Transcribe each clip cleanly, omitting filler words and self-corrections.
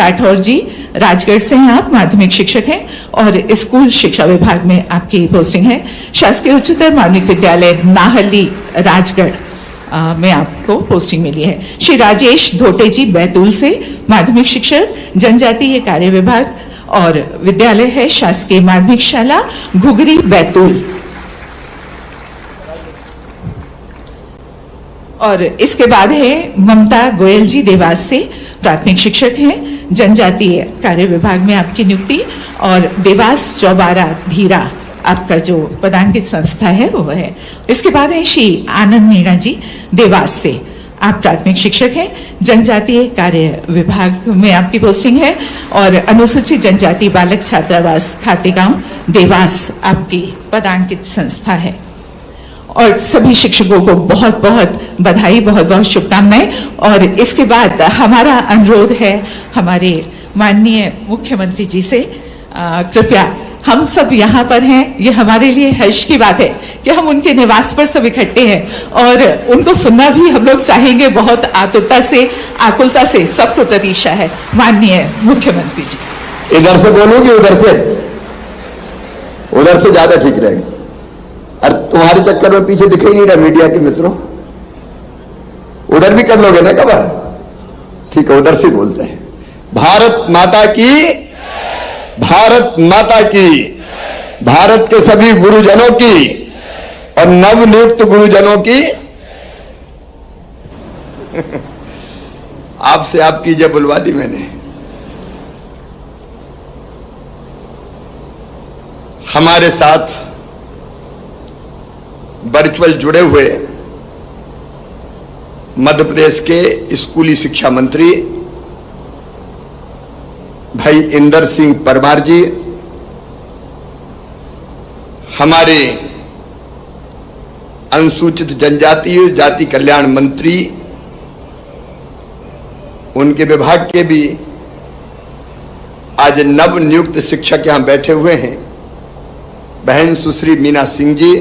राठौर जी, राजगढ़ से हैं आप, माध्यमिक शिक्षक हैं और स्कूल शिक्षा विभाग में आपकी पोस्टिंग है। शासकीय उच्चतर माध्यमिक विद्यालय नाहली राजगढ़ में आपको पोस्टिंग मिली है। श्री राजेश धोटे जी, बैतूल से, माध्यमिक शिक्षक, जनजातीय कार्य विभाग और विद्यालय है शासकीय माध्यमिक शाला घुघरी, बैतूल। और इसके बाद है ममता गोयल जी, देवास से, प्राथमिक शिक्षक हैं, जनजातीय कार्य विभाग में आपकी नियुक्ति और देवास चौबारा धीरा आपका जो पदांकित संस्था है वो है। इसके बाद है श्री आनंद मीणा जी, देवास से, आप प्राथमिक शिक्षक हैं, जनजातीय कार्य विभाग में आपकी पोस्टिंग है और अनुसूचित जनजाति बालक छात्रावास खातेगांव, देवास आपकी पदांकित संस्था है। और सभी शिक्षकों को बहुत बहुत बधाई, बहुत बहुत शुभकामनाएं। और इसके बाद हमारा अनुरोध है हमारे माननीय मुख्यमंत्री जी से, कृपया हम सब यहाँ पर हैं, ये हमारे लिए हर्ष की बात है कि हम उनके निवास पर सब इकट्ठे हैं और उनको सुनना भी हम लोग चाहेंगे बहुत आतुरता से, आकुलता से, सबको प्रतीक्षा है। माननीय मुख्यमंत्री जी। इधर से बोलूंगी उधर से? उधर से ज्यादा ठीक रहेगा। अरे तुम्हारे चक्कर में पीछे दिखे ही नहीं रहा मीडिया के मित्रों, उधर भी कर लोगे ना कबर? ठीक है, उधर से बोलते हैं। भारत माता की, भारत माता की, भारत के सभी गुरुजनों की और नवनियुक्त गुरुजनों की आपसे आपकी जय बुलवा दी मैंने। हमारे साथ वर्चुअल जुड़े हुए मध्य प्रदेश के स्कूली शिक्षा मंत्री भाई इंदर सिंह परमार जी, हमारे अनुसूचित जनजाति जाति कल्याण मंत्री, उनके विभाग के भी आज नव नियुक्त शिक्षक यहां बैठे हुए हैं, बहन सुश्री मीना सिंह जी।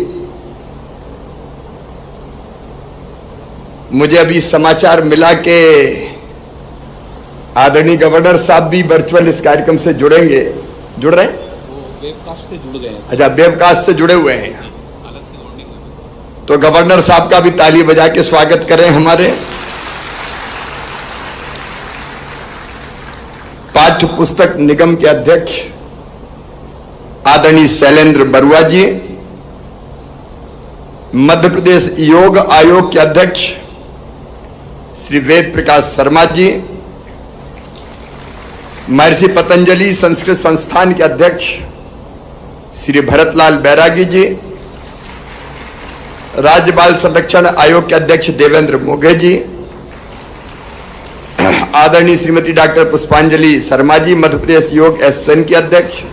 मुझे अभी समाचार मिला कि आदरणीय गवर्नर साहब भी वर्चुअल इस कार्यक्रम से जुड़ेंगे। जुड़ रहे हैं? वेबकास्ट से जुड़ गए हैं। अच्छा, वेबकास्ट से जुड़े हुए हैं। तो गवर्नर साहब का भी ताली बजा के स्वागत करें। हमारे पाठ्य पुस्तक निगम के अध्यक्ष आदरणीय शैलेंद्र बरुआ जी, मध्य प्रदेश योग आयोग के अध्यक्ष श्री वेद प्रकाश शर्मा जी, महर्षि पतंजलि संस्कृत संस्थान के अध्यक्ष श्री भरतलाल बैरागी जी, राज्य बाल संरक्षण आयोग के अध्यक्ष देवेंद्र मोघे जी, आदरणीय श्रीमती डॉक्टर पुष्पांजलि शर्मा जी, मध्य प्रदेश योग एसोसिएशन की अध्यक्ष,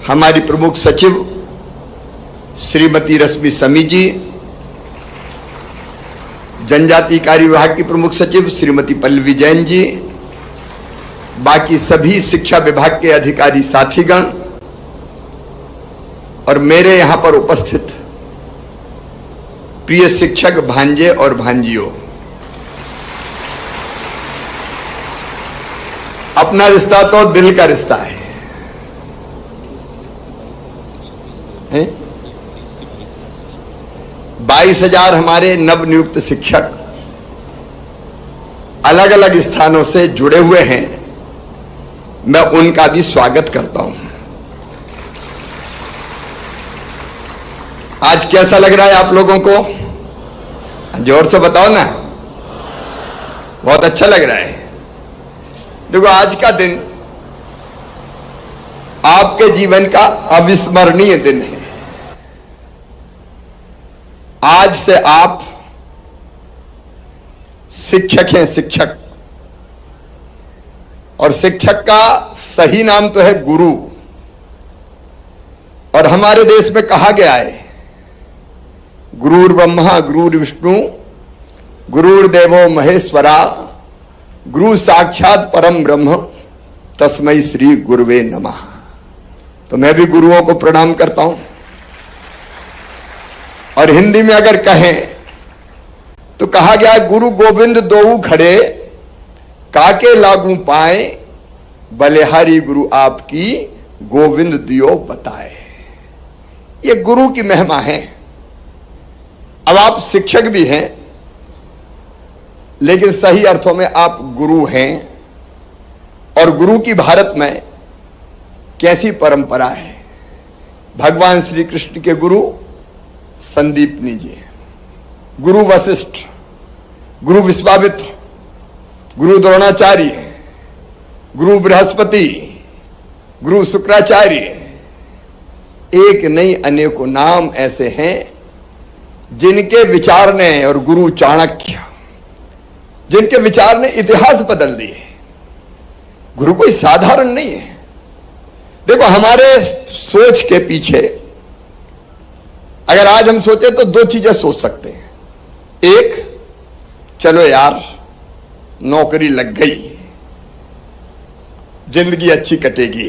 हमारी प्रमुख सचिव श्रीमती रश्मि समी जी, जनजातीय कार्य विभाग की प्रमुख सचिव श्रीमती पल्लवी जैन जी, बाकी सभी शिक्षा विभाग के अधिकारी साथीगण और मेरे यहां पर उपस्थित प्रिय शिक्षक भांजे और भांजियों, अपना रिश्ता तो दिल का रिश्ता है। 22,000 हमारे नवनियुक्त शिक्षक अलग अलग स्थानों से जुड़े हुए हैं, मैं उनका भी स्वागत करता हूं। आज कैसा लग रहा है आप लोगों को? जोर से बताओ ना। बहुत अच्छा लग रहा है। देखो, आज का दिन आपके जीवन का अविस्मरणीय दिन है। आज से आप शिक्षक हैं, शिक्षक। और शिक्षक का सही नाम तो है गुरु। और हमारे देश में कहा गया है, गुरुर् ब्रह्मा गुरुर् विष्णु गुरुर्देवो महेश्वरा गुरु साक्षात परम ब्रह्म तस्मै श्री गुरुवे नमः। तो मैं भी गुरुओं को प्रणाम करता हूं। और हिंदी में अगर कहें तो कहा गया, गुरु गोविंद दोऊ खड़े काके लागू पाए बलिहारी गुरु आपकी गोविंद दियो बताए। ये गुरु की महिमा है। अब आप शिक्षक भी हैं, लेकिन सही अर्थों में आप गुरु हैं। और गुरु की भारत में कैसी परंपरा है। भगवान श्री कृष्ण के गुरु संदीपनी जी हैं, गुरु वशिष्ठ, गुरु विश्वामित्र, गुरु द्रोणाचार्य, गुरु बृहस्पति, गुरु शुक्राचार्य, एक नहीं अनेकों नाम ऐसे हैं जिनके विचार ने, और गुरु चाणक्य, जिनके विचार ने इतिहास बदल दिए। गुरु कोई साधारण नहीं है। देखो, हमारे सोच के पीछे अगर आज हम सोचे तो दो चीजें सोच सकते हैं। एक, चलो यार नौकरी लग गई, जिंदगी अच्छी कटेगी,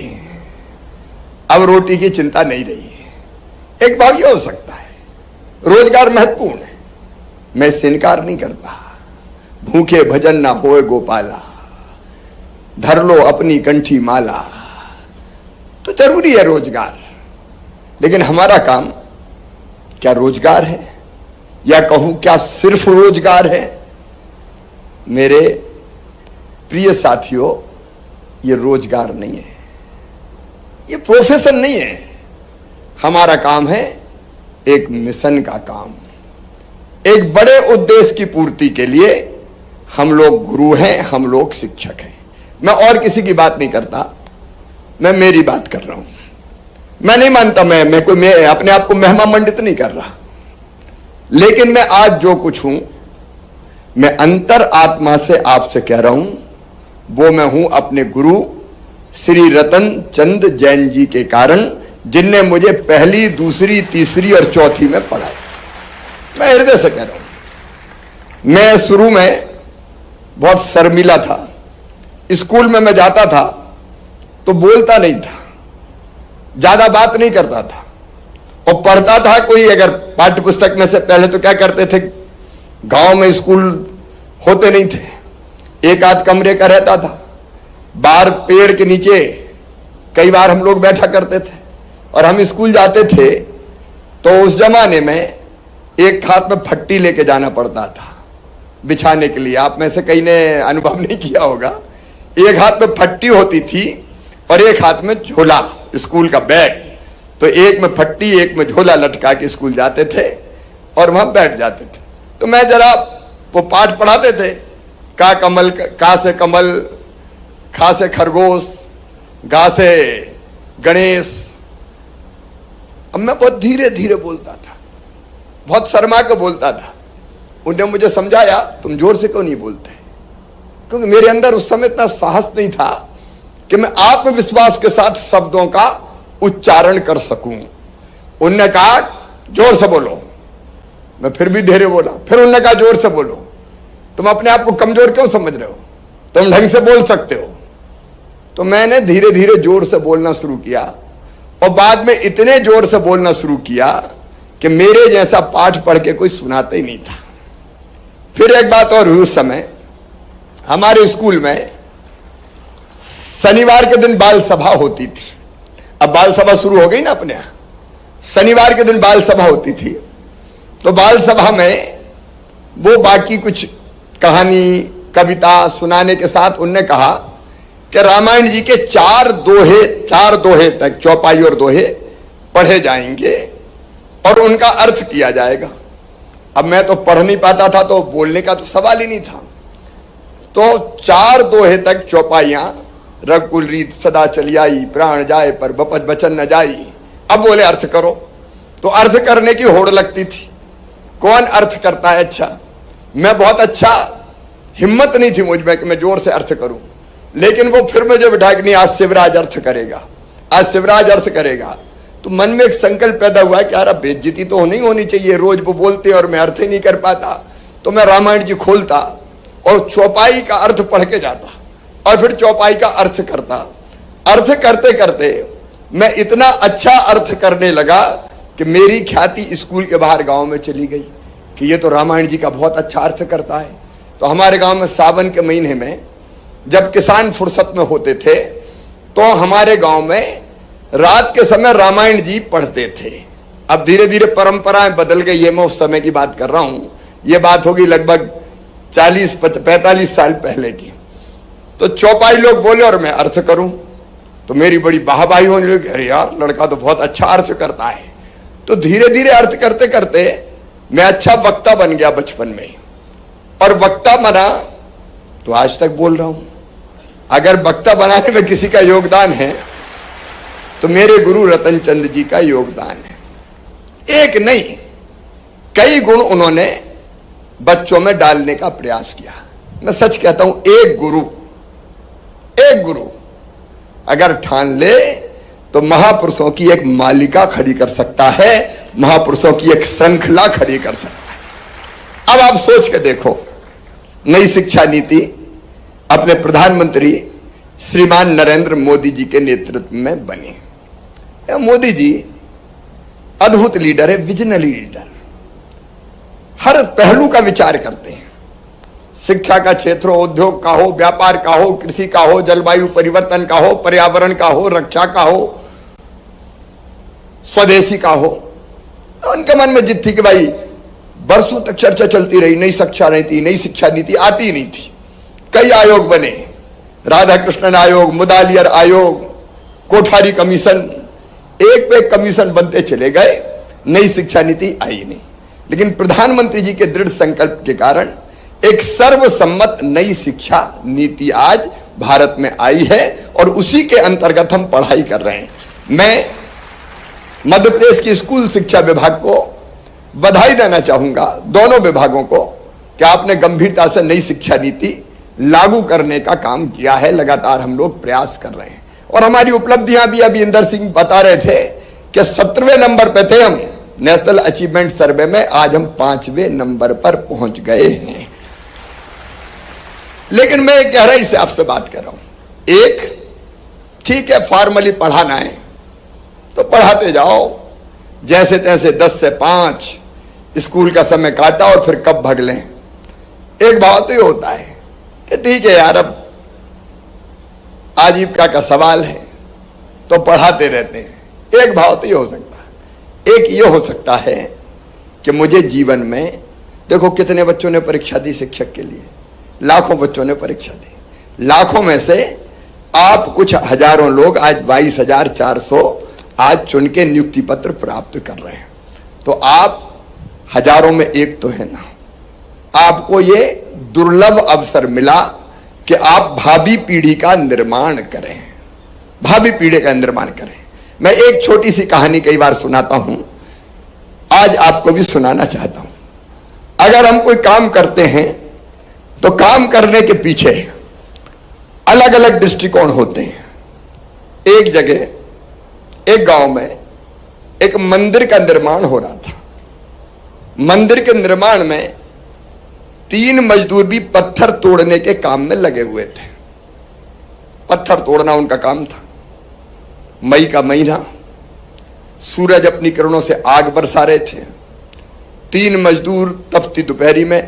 अब रोटी की चिंता नहीं रही। एक भाव यह हो सकता है, रोजगार महत्वपूर्ण है, मैं इससे इनकार नहीं करता। भूखे भजन ना होए गोपाला, धर लो अपनी कंठी माला। तो जरूरी है रोजगार, लेकिन हमारा काम क्या रोजगार है, या कहूं क्या सिर्फ रोजगार है? मेरे प्रिय साथियों, ये रोजगार नहीं है, ये प्रोफेशन नहीं है। हमारा काम है एक मिशन का काम, एक बड़े उद्देश्य की पूर्ति के लिए हम लोग गुरु हैं, हम लोग शिक्षक हैं। मैं और किसी की बात नहीं करता, मैं मेरी बात कर रहा हूं। मैं नहीं मानता मैं अपने आप को महिमा मंडित नहीं कर रहा, लेकिन मैं आज जो कुछ हूं, मैं अंतर आत्मा से आपसे कह रहा हूं, वो मैं हूं अपने गुरु श्री रतन चंद जैन जी के कारण, जिनने मुझे पहली, दूसरी, तीसरी और चौथी में पढ़ाया। मैं हृदय से कह रहा हूं। मैं शुरू में बहुत शर्मीला था। स्कूल में मैं जाता था तो बोलता नहीं था, ज्यादा बात नहीं करता था, और पढ़ता था कोई अगर पाठ्य पुस्तक में से। पहले तो क्या करते थे, गांव में स्कूल होते नहीं थे, एक आध कमरे का रहता था, बाहर पेड़ के नीचे कई बार हम लोग बैठा करते थे। और हम स्कूल जाते थे तो उस जमाने में एक हाथ में फट्टी लेके जाना पड़ता था बिछाने के लिए। आप में से कई ने अनुभव नहीं किया होगा। एक हाथ में फट्टी होती थी और एक हाथ में झोला, स्कूल का बैग। तो एक में फट्टी, एक में झोला लटका के स्कूल जाते थे और वहां बैठ जाते थे। तो मैं जरा वो पाठ पढ़ाते थे, का कमल, का से कमल, खा से खरगोश, गा से गणेश। अब मैं बहुत धीरे धीरे बोलता था, बहुत शर्मा के बोलता था। उन्होंने मुझे समझाया, तुम जोर से क्यों नहीं बोलते? क्योंकि मेरे अंदर उस समय इतना साहस नहीं था कि मैं आत्मविश्वास के साथ शब्दों का उच्चारण कर सकूं। उन्होंने कहा जोर से बोलो, मैं फिर भी धीरे बोला। फिर उन्होंने कहा जोर से बोलो। तुम अपने आप को कमजोर क्यों समझ रहे हो, तुम ढंग से बोल सकते हो। तो मैंने धीरे धीरे जोर से बोलना शुरू किया, और बाद में इतने जोर से बोलना शुरू किया कि मेरे जैसा पाठ पढ़ के कोई सुनाता ही नहीं था। फिर एक बात और हुई, उस समय हमारे स्कूल में शनिवार के दिन बाल सभा होती थी। अब बाल सभा शुरू हो गई ना अपने यहाँ। शनिवार के दिन बाल सभा होती थी। तो बाल सभा में वो बाकी कुछ कहानी, कविता सुनाने के साथ उनने कहा कि रामायण जी के चार दोहे तक, चौपाई और दोहे पढ़े जाएंगे और उनका अर्थ किया जाएगा। अब मैं तो पढ़ नहीं पाता था, तो बोलने का तो सवाल ही नहीं था। तो चार दोहे तक चौपाइयां, रघुकुल रीत सदा चली आई, प्राण जाए पर बपत बचन न जाई। अब बोले अर्थ करो, तो अर्थ करने की होड़ लगती थी। कौन अर्थ करता है अच्छा? मैं बहुत अच्छा, हिम्मत नहीं थी मुझ में कि मैं जोर से अर्थ करूं। लेकिन वो फिर मुझे बिठा कि नहीं, आज शिवराज अर्थ करेगा, आज शिवराज अर्थ करेगा। तो मन में एक संकल्प पैदा हुआ कि यार बेइज्जती तो नहीं होनी चाहिए, रोज वो बोलते और मैं अर्थ ही नहीं कर पाता। तो मैं रामायण जी खोलता और चौपाई का अर्थ पढ़ के जाता और फिर चौपाई का अर्थ करता। अर्थ करते करते मैं इतना अच्छा अर्थ करने लगा कि मेरी ख्याति स्कूल के बाहर गांव में चली गई कि ये तो रामायण जी का बहुत अच्छा अर्थ करता है। तो हमारे गांव में सावन के महीने में जब किसान फुर्सत में होते थे तो हमारे गांव में रात के समय रामायण जी पढ़ते थे। अब धीरे धीरे परंपराएं बदल गई है, मैं उस समय की बात कर रहा हूं, यह बात होगी लगभग 40-45 साल पहले की। तो चौपाई लोग बोले और मैं अर्थ करूं, तो मेरी बड़ी वाहवाही होने लगी, अरे यार लड़का तो बहुत अच्छा अर्थ करता है। तो धीरे धीरे अर्थ करते करते मैं अच्छा वक्ता बन गया बचपन में, और वक्ता बना तो आज तक बोल रहा हूं। अगर वक्ता बनाने में किसी का योगदान है तो मेरे गुरु रतन चंद जी का योगदान है। एक नहीं, कई गुण उन्होंने बच्चों में डालने का प्रयास किया। मैं सच कहता हूं, एक गुरु अगर ठान ले तो महापुरुषों की एक मालिका खड़ी कर सकता है, महापुरुषों की एक श्रृंखला खड़ी कर सकता है। अब आप सोच के देखो, नई शिक्षा नीति अपने प्रधानमंत्री श्रीमान नरेंद्र मोदी जी के नेतृत्व में बनी। मोदी जी अद्भुत लीडर है, विजनरी लीडर, हर पहलू का विचार करते हैं। शिक्षा का क्षेत्र हो, उद्योग का हो, व्यापार का हो, कृषि का हो, जलवायु परिवर्तन का हो, पर्यावरण का हो, रक्षा का हो, स्वदेशी का हो। तो उनके मन में जिद थी कि भाई वर्षों तक चर्चा चलती रही, नई शिक्षा नीति, नई शिक्षा नीति आती नहीं थी। कई आयोग बने, राधा कृष्णन आयोग, मुदालियर आयोग, कोठारी कमीशन, एक पे एक कमीशन बनते चले गए, नई शिक्षा नीति आई नहीं। लेकिन प्रधानमंत्री जी के दृढ़ संकल्प के कारण एक सर्वसम्मत नई शिक्षा नीति आज भारत में आई है, और उसी के अंतर्गत हम पढ़ाई कर रहे हैं। मैं मध्य प्रदेश की स्कूल शिक्षा विभाग को बधाई देना चाहूंगा, दोनों विभागों को, कि आपने गंभीरता से नई शिक्षा नीति लागू करने का काम किया है। लगातार हम लोग प्रयास कर रहे हैं, और हमारी उपलब्धियां भी अभी इंदर सिंह बता रहे थे कि 17वें नंबर पे थे हम नेशनल अचीवमेंट सर्वे में, आज हम 5वें नंबर पर पहुंच गए हैं। लेकिन मैं एक गहराई से आपसे बात कर रहा हूं। एक, ठीक है फॉर्मली पढ़ाना है तो पढ़ाते जाओ, जैसे तैसे 10 से 5 स्कूल का समय काटा और फिर कब भग लें। एक भाव तो ये होता है कि ठीक है यार, अब आजीविका का सवाल है तो पढ़ाते रहते हैं। एक भाव तो ये हो सकता है। एक ये हो सकता है कि मुझे जीवन में, देखो कितने बच्चों ने परीक्षा दी शिक्षक के लिए, लाखों बच्चों ने परीक्षा दी। लाखों में से आप कुछ हजारों लोग, आज 22,400 आज चुन के नियुक्ति पत्र प्राप्त कर रहे हैं। तो आप हजारों में एक तो है ना। आपको ये दुर्लभ अवसर मिला कि आप भावी पीढ़ी का निर्माण करें, भावी पीढ़ी का निर्माण करें। मैं एक छोटी सी कहानी कई बार सुनाता हूं, आज आपको भी सुनाना चाहता हूं। अगर हम कोई काम करते हैं तो काम करने के पीछे अलग अलग दृष्टिकोण होते हैं। एक जगह, एक गांव में एक मंदिर का निर्माण हो रहा था। मंदिर के निर्माण में 3 मजदूर भी पत्थर तोड़ने के काम में लगे हुए थे। पत्थर तोड़ना उनका काम था। मई का महीना, सूरज अपनी किरणों से आग बरसा रहे थे। 3 मजदूर तपती दोपहरी में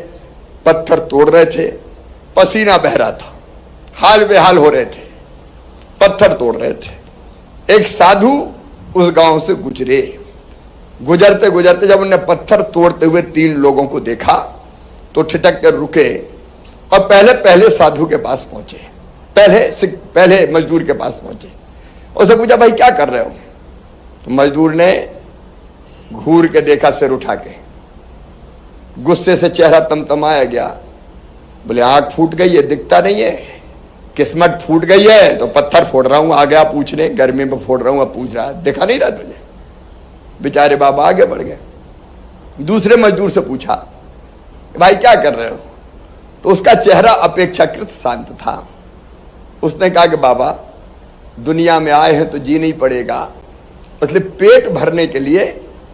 पत्थर तोड़ रहे थे, पसीना बह रहा था, हाल बेहाल हो रहे थे, पत्थर तोड़ रहे थे। एक साधु उस गांव से गुजरे। गुजरते गुजरते जब उन्हें पत्थर तोड़ते हुए 3 लोगों को देखा तो ठिठक कर रुके और पहले साधु के पास पहुंचे, पहले मजदूर के पास पहुंचे। उससे पूछा, भाई क्या कर रहे हो? तो मजदूर ने घूर के देखा, सिर उठा के, गुस्से से चेहरा तमतमाया गया। बोले, आंख फूट गई है, दिखता नहीं है, किस्मत फूट गई है तो पत्थर फोड़ रहा हूं। आ गया पूछने, गर्मी में फोड़ रहा हूं, अब पूछ रहा है, दिखा नहीं रहा तुझे? बेचारे बाबा आगे बढ़ गए। दूसरे मजदूर से पूछा, भाई क्या कर रहे हो? तो उसका चेहरा अपेक्षाकृत शांत था। उसने कहा कि बाबा, दुनिया में आए हैं तो जीना ही पड़ेगा, इसलिए पेट भरने के लिए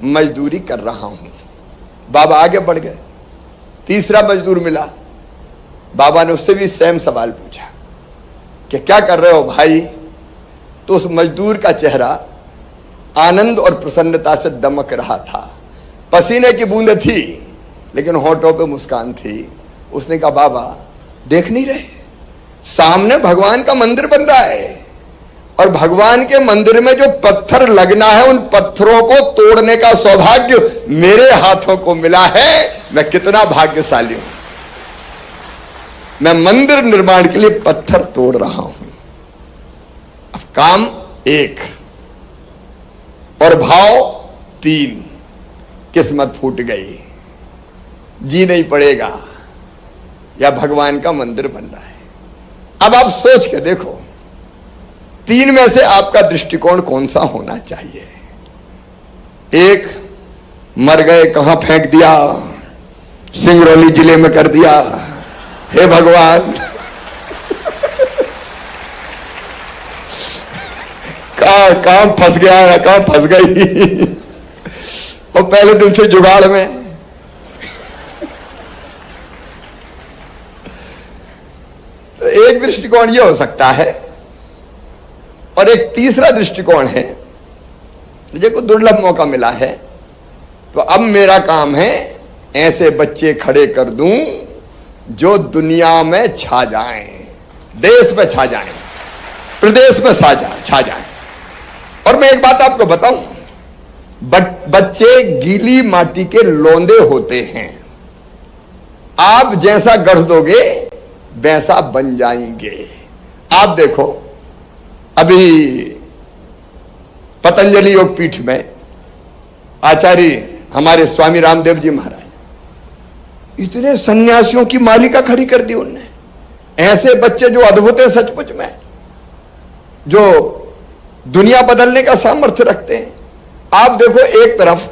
मजदूरी कर रहा हूं। बाबा आगे बढ़ गए। तीसरा मजदूर मिला। बाबा ने उससे भी सेम सवाल पूछा कि क्या कर रहे हो भाई? तो उस मजदूर का चेहरा आनंद और प्रसन्नता से दमक रहा था। पसीने की बूंदें थी लेकिन होठों पे मुस्कान थी। उसने कहा, बाबा देख नहीं रहे, सामने भगवान का मंदिर बन रहा है और भगवान के मंदिर में जो पत्थर लगना है उन पत्थरों को तोड़ने का सौभाग्य मेरे हाथों को मिला है। मैं कितना भाग्यशाली हूं। मैं मंदिर निर्माण के लिए पत्थर तोड़ रहा हूं। अब काम 1 और भाव 3, किस्मत फूट गई, जी नहीं पड़ेगा या भगवान का मंदिर बन रहा है। अब आप सोच के देखो 3 में से आपका दृष्टिकोण कौन सा होना चाहिए? 1, मर गए कहां फेंक दिया, सिंगरौली जिले में कर दिया, हे भगवान कहां फंस गया, कहां फंस गई और पहले दिन से जुगाड़ में। तो एक दृष्टिकोण यह हो सकता है और एक तीसरा दृष्टिकोण है, मुझे को दुर्लभ मौका मिला है तो अब मेरा काम है ऐसे बच्चे खड़े कर दूं जो दुनिया में छा जाएं, देश में छा जाएं, प्रदेश में छा जाएं। और मैं एक बात आपको बताऊं, बच्चे गीली माटी के लोंदे होते हैं। आप जैसा गढ़ दोगे वैसा बन जाएंगे। आप देखो अभी पतंजलि योग पीठ में आचार्य हमारे स्वामी रामदेव जी महाराज, इतने सन्यासियों की मालिका खड़ी कर दी उनने। ऐसे बच्चे जो अद्भुत है सचमुच में, जो दुनिया बदलने का सामर्थ्य रखते हैं। आप देखो एक तरफ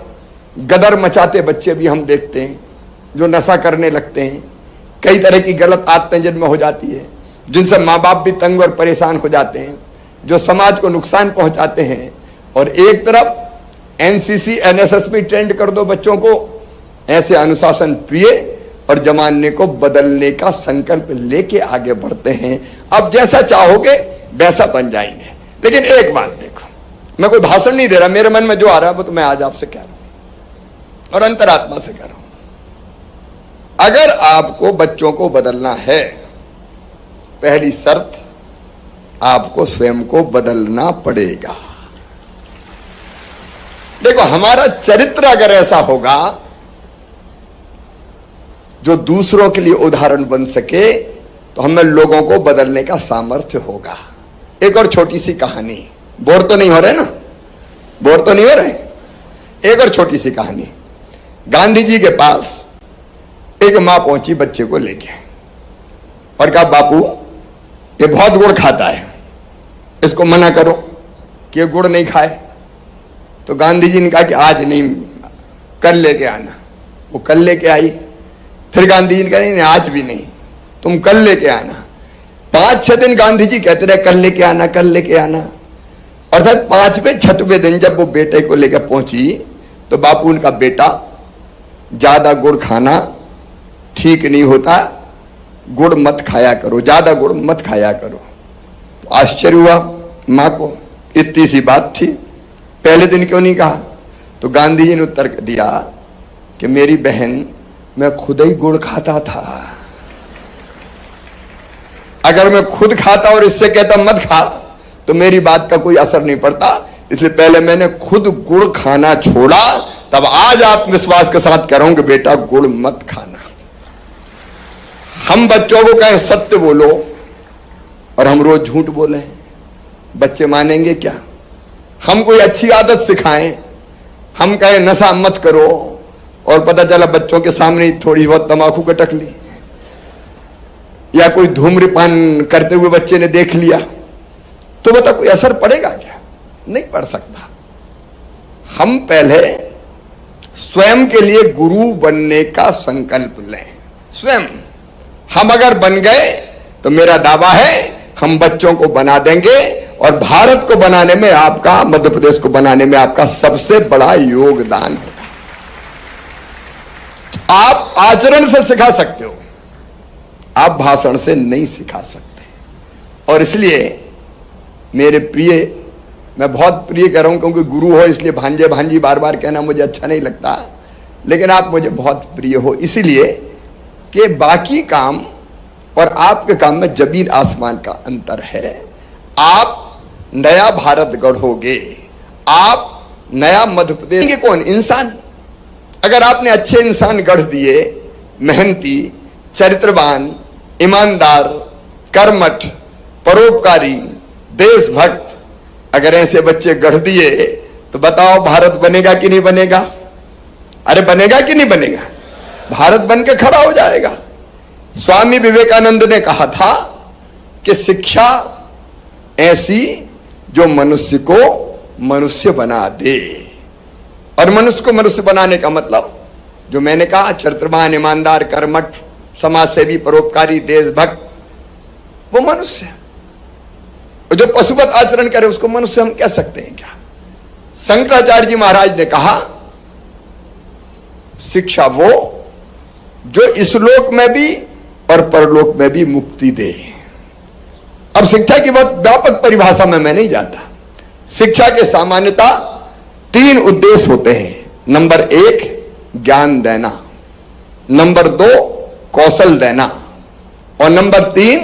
गदर मचाते बच्चे भी हम देखते हैं जो नशा करने लगते हैं, कई तरह की गलत आदतें जिनमें हो जाती है, जिनसे माँ बाप भी तंग और परेशान हो जाते हैं, जो समाज को नुकसान पहुंचाते हैं। और एक तरफ एनसीसी एनएसएस में ट्रेंड कर दो बच्चों को, ऐसे अनुशासन प्रिय और जमाने को बदलने का संकल्प लेके आगे बढ़ते हैं। अब जैसा चाहोगे वैसा बन जाएंगे। लेकिन एक बात देखो, मैं कोई भाषण नहीं दे रहा, मेरे मन में जो आ रहा है वो तो मैं आज आपसे कह रहा हूं और अंतरात्मा से कह रहा हूं। अगर आपको बच्चों को बदलना है, पहली शर्त आपको स्वयं को बदलना पड़ेगा। देखो हमारा चरित्र अगर ऐसा होगा जो दूसरों के लिए उदाहरण बन सके तो हमें लोगों को बदलने का सामर्थ्य होगा। एक और छोटी सी कहानी, बोर तो नहीं हो रहे ना, बोर तो नहीं हो रहे। एक और छोटी सी कहानी, गांधी जी के पास एक मां पहुंची बच्चे को लेके और कहा बापू ये बहुत गुड़ खाता है, इसको मना करो कि ये गुड़ नहीं खाए। तो गांधी जी ने कहा कि आज नहीं, कल लेके आना। वो कल लेके आई। फिर गांधी जी ने कहा नहीं आज भी नहीं, तुम कल लेके आना। 5-6 दिन गांधी जी कहते रहे कल लेके आना, कल लेके आना। और शायद 5वें 6वें दिन जब वो बेटे को लेकर पहुंची तो बापू उनका बेटा ज्यादा गुड़ खाना ठीक नहीं होता, गुड़ मत खाया करो, ज्यादा गुड़ मत खाया करो। तो आश्चर्य हुआ मां को, इतनी सी बात थी, पहले दिन क्यों नहीं कहा? तो गांधी जी ने उत्तर दिया कि मेरी बहन मैं खुद ही गुड़ खाता था। अगर मैं खुद खाता और इससे कहता मत खा तो मेरी बात का कोई असर नहीं पड़ता, इसलिए पहले मैंने खुद गुड़ खाना छोड़ा, तब आज आत्मविश्वास के साथ कह रहा हूं कि बेटा गुड़ मत खाना। हम बच्चों को कहें सत्य बोलो और हम रोज झूठ बोले, बच्चे मानेंगे क्या? हम कोई अच्छी आदत सिखाएं, हम कहें नशा मत करो और पता चला बच्चों के सामने थोड़ी बहुत तंबाकू कटक ली, या कोई धूम्रपान करते हुए बच्चे ने देख लिया, तो बता कोई असर पड़ेगा क्या? नहीं पड़ सकता। हम पहले स्वयं के लिए गुरु बनने का संकल्प लें। स्वयं हम अगर बन गए तो मेरा दावा है हम बच्चों को बना देंगे और भारत को बनाने में आपका, मध्य प्रदेश को बनाने में आपका सबसे बड़ा योगदान होगा। आप आचरण से सिखा सकते हो, आप भाषण से नहीं सिखा सकते। और इसलिए मेरे प्रिय, मैं बहुत प्रिय कह रहा हूं क्योंकि गुरु हो इसलिए भांजे भांजी बार बार कहना मुझे अच्छा नहीं लगता, लेकिन आप मुझे बहुत प्रिय हो इसलिए कि बाकी काम और आपके काम में जमीन आसमान का अंतर है। आप नया भारत गढ़ोगे, आप नया मध्य प्रदेश के कौन इंसान। अगर आपने अच्छे इंसान गढ़ दिए, मेहनती, चरित्रवान, ईमानदार, कर्मठ, परोपकारी, देशभक्त, अगर ऐसे बच्चे गढ़ दिए तो बताओ भारत बनेगा कि नहीं बनेगा? अरे बनेगा कि नहीं बनेगा? भारत बन के खड़ा हो जाएगा। स्वामी विवेकानंद ने कहा था कि शिक्षा ऐसी जो मनुष्य को मनुष्य बना दे। और मनुष्य को मनुष्य बनाने का मतलब जो मैंने कहा, चरित्रवान, ईमानदार, कर्मठ, समाजसेवी, परोपकारी, देशभक्त, वो मनुष्य है। जो पशुवत आचरण करे उसको मनुष्य हम कह सकते हैं क्या? शंकराचार्य जी महाराज ने कहा शिक्षा वो जो इस लोक में भी और परलोक में भी मुक्ति दे। अब शिक्षा की बहुत व्यापक परिभाषा में मैं नहीं जाता। शिक्षा के सामान्यता 3 उद्देश्य होते हैं। नंबर 1 ज्ञान देना, नंबर 2 कौशल देना, और नंबर 3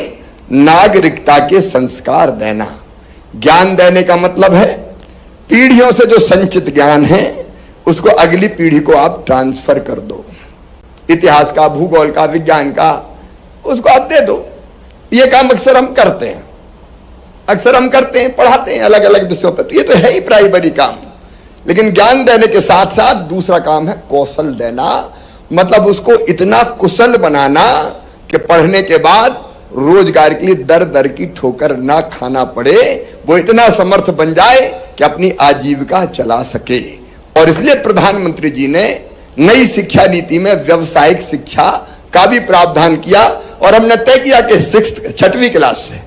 नागरिकता के संस्कार देना। ज्ञान देने का मतलब है पीढ़ियों से जो संचित ज्ञान है उसको अगली पीढ़ी को आप ट्रांसफर कर दो। इतिहास का, भूगोल का, विज्ञान का, उसको आप दे दो। ये काम अक्सर हम करते हैं, पढ़ाते हैं अलग अलग विषयों पर। तो ये तो है ही प्राइमरी काम। लेकिन ज्ञान देने के साथ साथ दूसरा काम है कौशल देना, मतलब उसको इतना कुशल बनाना कि पढ़ने के बाद रोजगार के लिए दर दर की ठोकर ना खाना पड़े, वो इतना समर्थ बन जाए कि अपनी आजीविका चला सके। और इसलिए प्रधानमंत्री जी ने नई शिक्षा नीति में व्यवसायिक शिक्षा का भी प्रावधान किया, और हमने तय किया कि 6वीं क्लास से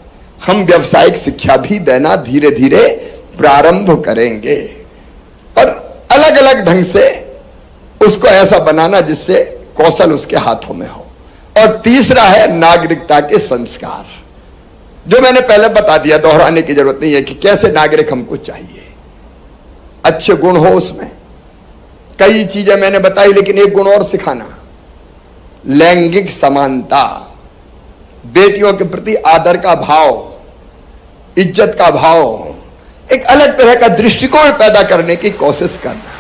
हम व्यवसायिक शिक्षा भी देना धीरे धीरे प्रारंभ करेंगे, और अलग अलग ढंग से उसको ऐसा बनाना जिससे कौशल उसके हाथों में हो। और तीसरा है नागरिकता के संस्कार, जो मैंने पहले बता दिया, दोहराने की जरूरत नहीं है कि कैसे नागरिक हमको चाहिए। अच्छे गुण हो उसमें, कई चीजें मैंने बताई, लेकिन एक गुण और सिखाना, लैंगिक समानता, बेटियों के प्रति आदर का भाव, इज्जत का भाव, एक अलग तरह का दृष्टिकोण पैदा करने की कोशिश करना।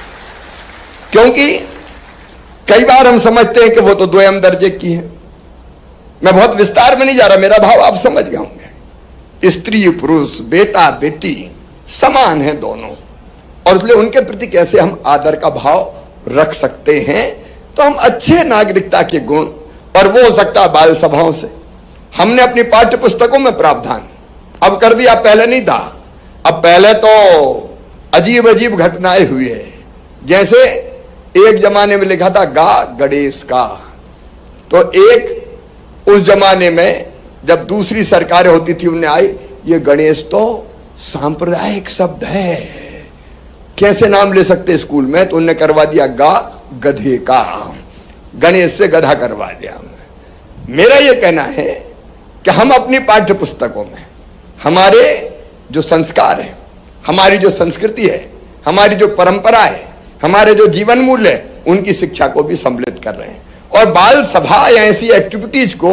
क्योंकि कई बार हम समझते हैं कि वो तो द्वयम दर्जे की है। मैं बहुत विस्तार में नहीं जा रहा, मेरा भाव आप समझ गए होंगे। स्त्री पुरुष, बेटा बेटी समान है दोनों, और इसलिए उनके प्रति कैसे हम आदर का भाव रख सकते हैं। तो हम अच्छे नागरिकता के गुण, और वो हो सकता है बाल सभाओं से। हमने अपनी पाठ्य पुस्तकों में प्रावधान अब कर दिया, पहले नहीं था। अब पहले तो अजीब अजीब घटनाएं हुई है। जैसे एक जमाने में लिखा था गा गणेश का, तो एक उस जमाने में जब दूसरी सरकारें होती थी उन्हें आई, ये गणेश तो सांप्रदायिक शब्द है, कैसे नाम ले सकते स्कूल में, तो उन्होंने करवा दिया गा गधे का, गणेश से गधा करवा दिया। मेरा ये कहना है कि हम अपनी पाठ्य पुस्तकों में हमारे जो संस्कार है, हमारी जो संस्कृति है, हमारी जो परंपरा है, हमारे जो जीवन मूल्य है, उनकी शिक्षा को भी सम्मिलित कर रहे हैं। और बाल सभा या ऐसी एक्टिविटीज को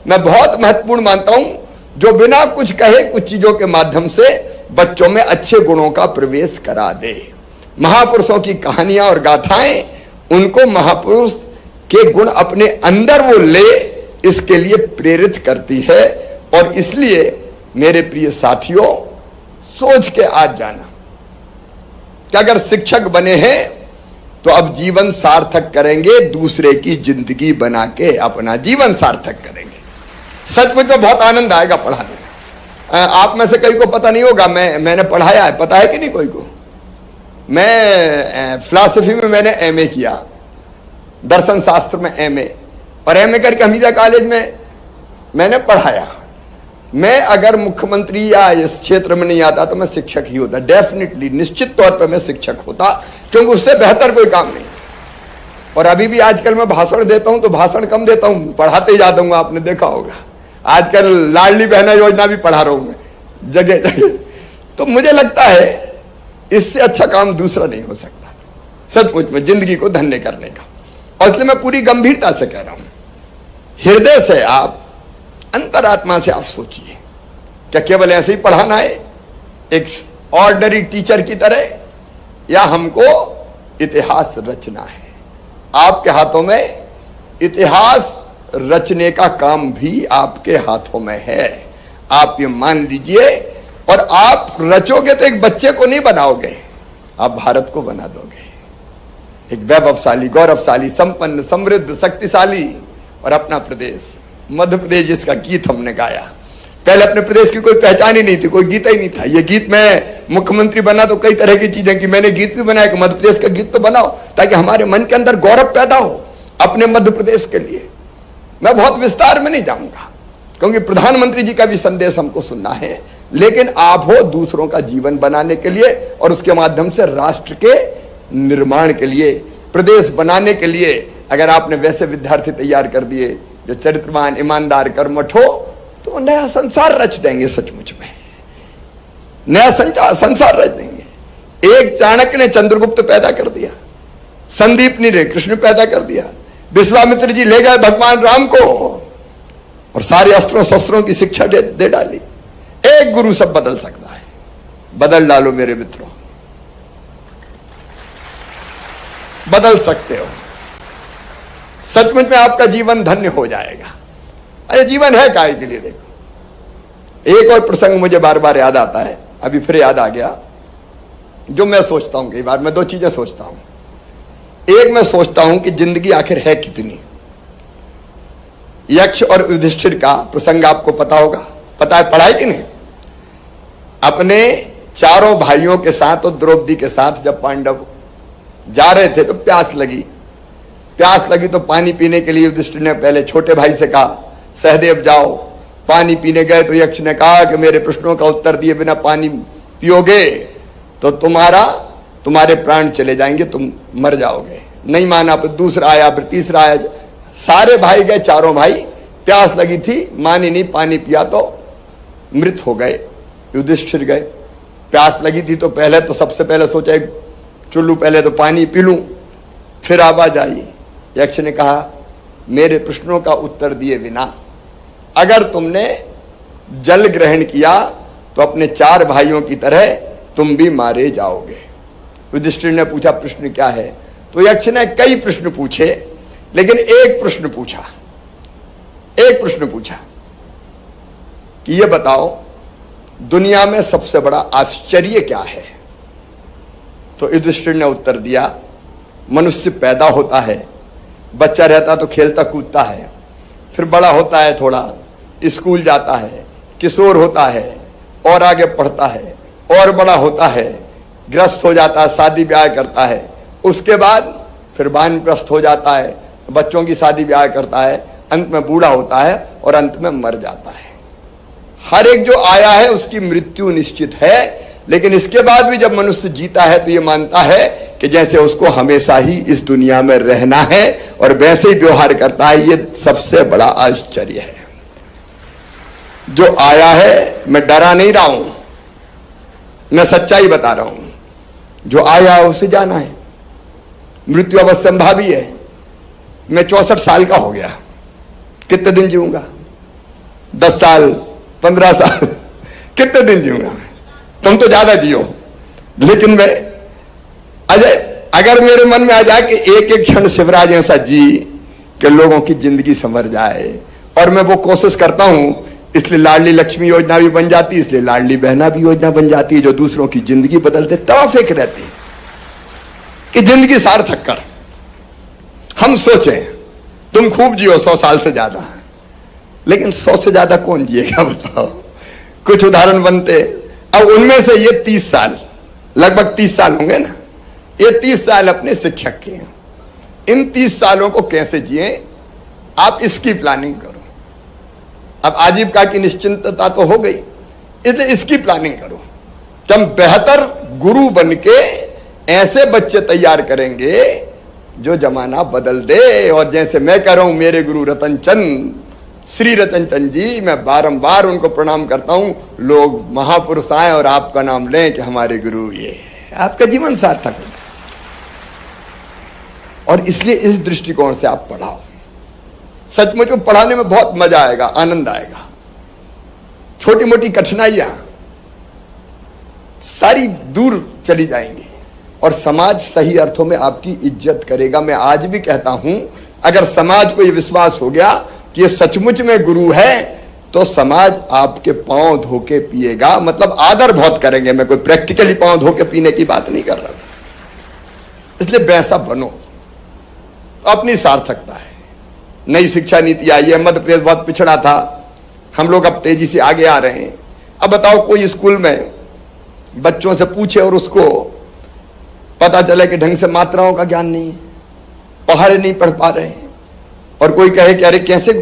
मैं बहुत महत्वपूर्ण मानता हूं, जो बिना कुछ कहे कुछ चीजों के माध्यम से बच्चों में अच्छे गुणों का प्रवेश करा दे। महापुरुषों की कहानियां और गाथाएं उनको महापुरुष के गुण अपने अंदर वो ले, इसके लिए प्रेरित करती है। और इसलिए मेरे प्रिय साथियों, सोच के आज जाना कि अगर शिक्षक बने हैं तो अब जीवन सार्थक करेंगे, दूसरे की जिंदगी बना के अपना जीवन सार्थक करेंगे। सचमुच में बहुत आनंद आएगा पढ़ाने में। आप में से कई को पता नहीं होगा, मैंने पढ़ाया है, पता है कि नहीं कोई को? मैं फिलॉसफी में मैंने एमए किया, दर्शन शास्त्र में एमए, और एमए करके हमीदा कॉलेज में मैंने पढ़ाया। मैं अगर मुख्यमंत्री या इस क्षेत्र में नहीं आता तो मैं शिक्षक ही होता, डेफिनेटली, निश्चित तौर पर मैं शिक्षक होता, क्योंकि उससे बेहतर कोई काम नहीं। और अभी भी आजकल मैं भाषण देता हूं तो भाषण कम देता हूं, पढ़ाते ही जाता हूं, आपने देखा होगा। आजकल लाडली बहना योजना भी पढ़ा रहा हूं मैं जगह जगह। तो मुझे लगता है इससे अच्छा काम दूसरा नहीं हो सकता, सचमुच में जिंदगी को धन्य करने का। और इसलिए मैं पूरी गंभीरता से कह रहा हूं, हृदय से आप अंतरात्मा से आप सोचिए, क्या केवल ऐसे ही पढ़ाना है एक ऑर्डिनरी टीचर की तरह, या हमको इतिहास रचना है? आपके हाथों में इतिहास रचने का काम भी आपके हाथों में है, आप ये मान लीजिए। और आप रचोगे तो एक बच्चे को नहीं बनाओगे, आप भारत को बना दोगे एक वैभवशाली, गौरवशाली, संपन्न, समृद्ध, शक्तिशाली। और अपना प्रदेश मध्य प्रदेश, जिसका गीत हमने गाया, पहले अपने प्रदेश की कोई पहचान ही नहीं थी, कोई गीत ही नहीं था। ये गीत, मैं मुख्यमंत्री बना तो कई तरह की चीजें की, मैंने गीत भी बनाया कि मध्य प्रदेश का गीत तो बनाओ, ताकि हमारे मन के अंदर गौरव पैदा हो अपने मध्य प्रदेश के लिए। मैं बहुत विस्तार में नहीं जाऊंगा, क्योंकि प्रधानमंत्री जी का भी संदेश हमको सुनना है, लेकिन आप हो दूसरों का जीवन बनाने के लिए और उसके माध्यम से राष्ट्र के निर्माण के लिए, प्रदेश बनाने के लिए। अगर आपने वैसे विद्यार्थी तैयार कर दिए जो चरित्रवान, ईमानदार, कर्मठ हो, तो नया संसार रच देंगे, सचमुच में नया संसार रच देंगे। एक चाणक्य ने चंद्रगुप्त पैदा कर दिया, संदीपनी ने कृष्ण पैदा कर दिया, विश्वामित्र जी ले गए भगवान राम को और सारे अस्त्रों शस्त्रों की शिक्षा दे डाली। एक गुरु सब बदल सकता है, बदल डालो मेरे मित्रों, बदल सकते हो। सचमुच में आपका जीवन धन्य हो जाएगा। अरे जीवन है काहे के लिए? देखो, एक और प्रसंग मुझे बार बार याद आता है, अभी फिर याद आ गया, जो मैं सोचता हूं। कई बार मैं दो चीजें सोचता हूं। एक, मैं सोचता हूं कि जिंदगी आखिर है कितनी। यक्ष और युधिष्ठिर का प्रसंग आपको पता होगा, पता है, पढ़ा है कि नहीं? अपने चारों भाइयों के साथ और द्रौपदी के साथ जब पांडव जा रहे थे तो प्यास लगी तो पानी पीने के लिए युधिष्ठिर ने पहले छोटे भाई से कहा, सहदेव जाओ। पानी पीने गए तो यक्ष ने कहा कि मेरे प्रश्नों का उत्तर दिए बिना पानी पियोगे तो तुम्हारे प्राण चले जाएंगे, तुम मर जाओगे। नहीं माना, फिर दूसरा आया, फिर तीसरा आया, सारे भाई गए, चारों भाई। प्यास लगी थी, मानी नहीं, पानी पिया तो मृत हो गए। युधिष्ठिर गए, प्यास लगी थी तो पहले तो सबसे पहले सोचा चुल्लू, पहले तो पानी पी लूं। फिर आवाज आई, यक्ष ने कहा मेरे प्रश्नों का उत्तर दिए बिना अगर तुमने जल ग्रहण किया तो अपने चार भाइयों की तरह तुम भी मारे जाओगे। युधिष्ठिर ने पूछा प्रश्न क्या है? तो यक्ष ने कई प्रश्न पूछे, लेकिन एक प्रश्न पूछा कि ये बताओ दुनिया में सबसे बड़ा आश्चर्य क्या है? तो युधिष्ठिर ने उत्तर दिया, मनुष्य पैदा होता है, बच्चा रहता तो खेलता कूदता है, फिर बड़ा होता है, थोड़ा स्कूल जाता है, किशोर होता है और आगे पढ़ता है और बड़ा होता है, ग्रस्त हो जाता है, शादी ब्याह करता है, उसके बाद फिर वानप्रस्थ हो जाता है, बच्चों की शादी ब्याह करता है, अंत में बूढ़ा होता है और अंत में मर जाता है। हर एक जो आया है उसकी मृत्यु निश्चित है, लेकिन इसके बाद भी जब मनुष्य जीता है तो ये मानता है कि जैसे उसको हमेशा ही इस दुनिया में रहना है और वैसे ही व्यवहार करता है। ये सबसे बड़ा आश्चर्य है। जो आया है, मैं डरा नहीं रहा हूं, मैं सच्चाई बता रहा हूं। जो आया है उसे जाना है, मृत्यु अवश्यंभावी है। मैं 64 साल का हो गया, कितने दिन जीऊंगा? 10 साल, 15 साल, कितने दिन जीऊंगा? तुम तो ज्यादा जियो, लेकिन मैं अजय, अगर मेरे मन में आ जाए कि एक एक क्षण शिवराज ऐसा जी कि लोगों की जिंदगी संवर जाए, और मैं वो कोशिश करता हूं, इसलिए लाडली लक्ष्मी योजना भी बन जाती, इसलिए लाडली बहना भी योजना बन जाती है, जो दूसरों की जिंदगी बदलते तवाफिक रहती कि जिंदगी सार्थक कर। हम सोचें तुम खूब जियो 100 साल से ज्यादा, लेकिन 100 से ज्यादा कौन जिएगा बताओ? कुछ उदाहरण बनते। अब उनमें से ये 30 साल, लगभग 30 साल होंगे ना, ये 30 साल अपने शिक्षक के हैं। इन 30 सालों को कैसे जिए, आप इसकी प्लानिंग करो। अब आजीविका की निश्चिंतता तो हो गई, इसलिए इसकी प्लानिंग करो कि हम बेहतर गुरु बन के ऐसे बच्चे तैयार करेंगे जो जमाना बदल दे। और जैसे मैं कह रहा हूं, मेरे गुरु रतन चंद, श्री रतन चंद जी, मैं बारंबार उनको प्रणाम करता हूं। लोग महापुरुष आए और आपका नाम लें कि हमारे गुरु ये, आपका जीवन सार्थक हो जाए। और इसलिए इस दृष्टिकोण से आप पढ़ाओ। सचमुच में पढ़ाने में बहुत मजा आएगा, आनंद आएगा। छोटी मोटी कठिनाइयां सारी दूर चली जाएंगी और समाज सही अर्थों में आपकी इज्जत करेगा। मैं आज भी कहता हूं, अगर समाज को यह विश्वास हो गया कि ये सचमुच में गुरु है, तो समाज आपके पांव धो के पिएगा, मतलब आदर बहुत करेंगे। मैं कोई प्रैक्टिकली पांव धो के पीने की बात नहीं कर रहा, इसलिए वैसा बनो, अपनी सार्थकता है। नई शिक्षा नीति आई है, मध्य प्रदेश बहुत पिछड़ा था, हम लोग अब तेजी से आगे आ रहे हैं। अब बताओ, कोई स्कूल में बच्चों से पूछे और उसको पता चले कि ढंग से मात्राओं का ज्ञान नहीं है, पहाड़े नहीं पढ़ पा रहे हैं, और कोई कहे कि अरे कैसे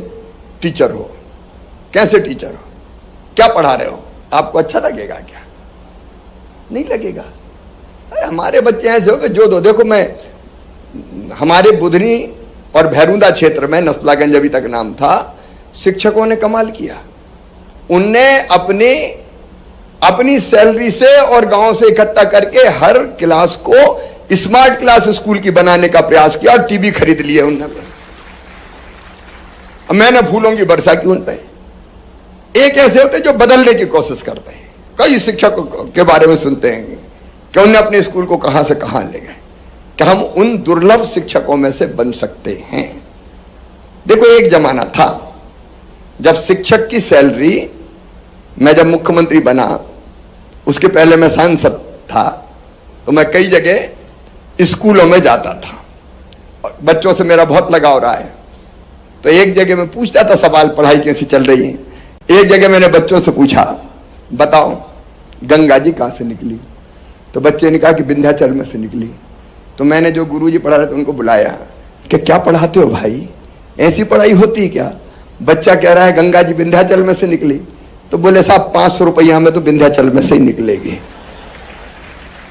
टीचर हो, कैसे टीचर हो, क्या पढ़ा रहे हो, आपको अच्छा लगेगा क्या? नहीं लगेगा। अरे हमारे बच्चे ऐसे हो कि जो दो, देखो मैं हमारे बुधनी और भैरूदा क्षेत्र में, नस्लागंज अभी तक नाम था, शिक्षकों ने कमाल किया। उनने अपनी सैलरी से और गांव से इकट्ठा करके हर क्लास को स्मार्ट क्लास स्कूल की बनाने का प्रयास किया और टीवी खरीद लिए उन्होंने। मैंने फूलों की वर्षा की उन पे। एक ऐसे होते जो बदलने की कोशिश करते हैं। कई शिक्षकों के बारे में सुनते हैं कि उन्होंने अपने स्कूल को कहां से कहां ले गए, कि हम उन दुर्लभ शिक्षकों में से बन सकते हैं। देखो, एक जमाना था जब शिक्षक की सैलरी, मैं जब मुख्यमंत्री बना उसके पहले मैं सांसद था, तो मैं कई जगह स्कूलों में जाता था, बच्चों से मेरा बहुत लगाव रहा है। तो एक जगह मैं पूछता था सवाल, पढ़ाई कैसी चल रही है। एक जगह मैंने बच्चों से पूछा, बताओ गंगा जी कहां से निकली? तो बच्चे ने कहा कि विंध्याचल में से निकली। तो मैंने जो गुरुजी पढ़ा रहे थे उनको बुलाया कि क्या पढ़ाते हो भाई, ऐसी पढ़ाई होती है क्या? बच्चा कह रहा है गंगा जी विंध्याचल में से निकली। तो बोले साहब 500 रुपया में तो विंध्याचल में से ही निकलेगी।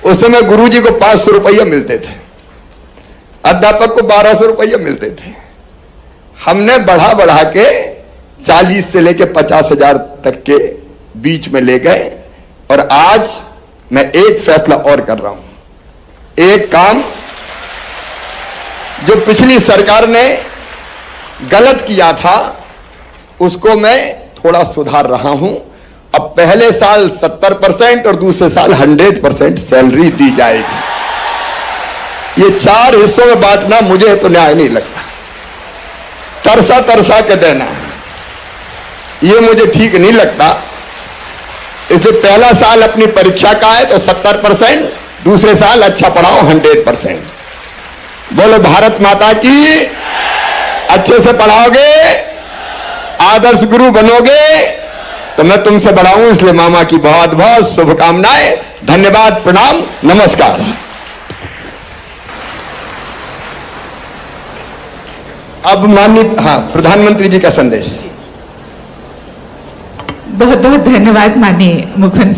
उस समय गुरुजी को 500 रुपया मिलते थे, अध्यापक को 1200 रुपया मिलते थे। हमने बढ़ा बढ़ा के 40 से लेके 50,000 तक के बीच में ले गए। और आज मैं एक फैसला और कर रहा हूं। एक काम जो पिछली सरकार ने गलत किया था उसको मैं थोड़ा सुधार रहा हूं। अब पहले साल 70% और दूसरे साल 100% सैलरी दी जाएगी। ये 4 हिस्सों में बांटना मुझे तो न्याय नहीं लगता। तरसा तरसा के देना ये मुझे ठीक नहीं लगता। इसलिए पहला साल अपनी परीक्षा का है तो 70%, दूसरे साल अच्छा पढ़ाओ 100%। बोलो भारत माता की। अच्छे से पढ़ाओगे, आदर्श गुरु बनोगे तो मैं तुमसे बढ़ाऊं। इसलिए मामा की बहुत बहुत शुभकामनाएं। धन्यवाद, प्रणाम, नमस्कार। अब माननीय प्रधानमंत्री जी का संदेश। बहुत बहुत धन्यवाद माननीय मुख्यमंत्री।